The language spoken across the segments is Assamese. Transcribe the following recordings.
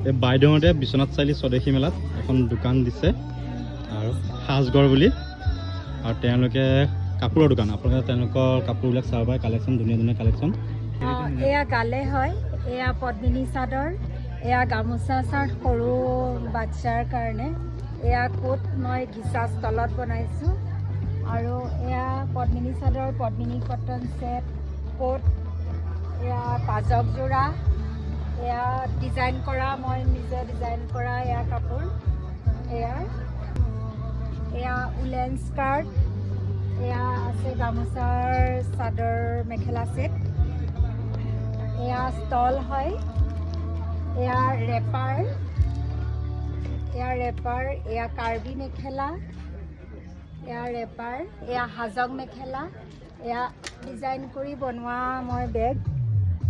এই বাইদেউহঁতে বিশ্বনাথ চাৰিআলি স্বদেশী মেলাত এখন দোকান দিছে আৰু সাজগড় বুলি আৰু তেওঁলোকে কাপোৰৰ দোকান আপোনালোকে তেওঁলোকৰ কাপোৰবিলাক চাব পাৰে কালেকশ্যন ধুনীয়া ধুনীয়া কালেকশ্যন এয়া গালে হয় এয়া পদ্মিনী চাদৰ এয়া গামোচা চাৰ্ট সৰু বাচ্চাৰ কাৰণে এয়া কোট মই ঘিচা ষ্টলত বনাইছোঁ আৰু এয়া পদ্মিনী চাদৰ পদ্মিনী কটন ছেট কোট এয়া পাজক যোৰা এয়া ডিজাইন কৰা মই নিজে ডিজাইন কৰা এয়া কাপোৰ এয়া উলেন স্কাৰ্ট এয়া আছে গামোচাৰ চাদৰ মেখেলা ছেট এয়া ষ্টল হয় এয়া ৰেপাৰ এয়া কাৰ্বি মেখেলা এয়া ৰেপাৰ এয়া হাজং মেখেলা এয়া ডিজাইন কৰি বনোৱা মই বেগ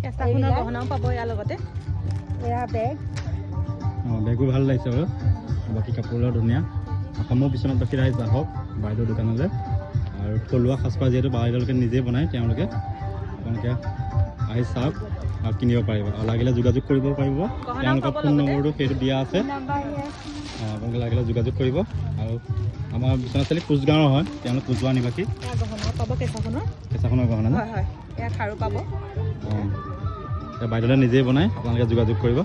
কেঁচাখনৰ গহনাও পাব ইয়াৰ লগতে এয়া বেগ বেগো ভাল লাগিছে বাৰু বাকী কাপোৰবিলাক ধুনীয়া অসমৰ বিশ্বনাথবাসী ৰাইজ আহক বাইদেউৰ দোকানলৈ আৰু থলুৱা সাজপাৰ যিহেতু বাইদেউলোকে নিজেই বনায় তেওঁলোকে আপোনালোকে আহি চাওক আৰু কিনিব পাৰিব আৰু লাগিলে যোগাযোগ কৰিব পাৰিব তেওঁলোকৰ ফোন নম্বৰটো সেইটো দিয়া আছে আপোনালোকে লাগিলে যোগাযোগ কৰিব আৰু আমাৰ বিশ্বনাথ চাৰিআলি কোচগাঁৱৰ হয় তেওঁলোক কোচগাঁৱৰ নিবাসী গহনাও পাব কেঁচাখনৰ গহনা হয় হয় এয়া খাৰু পাব বাইদেউলে নিজেই বনায় আপোনালোকে যোগাযোগ কৰিব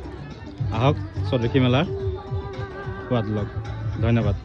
আহক স্বদেশী মেলাৰ সোৱাদ লওক ধন্যবাদ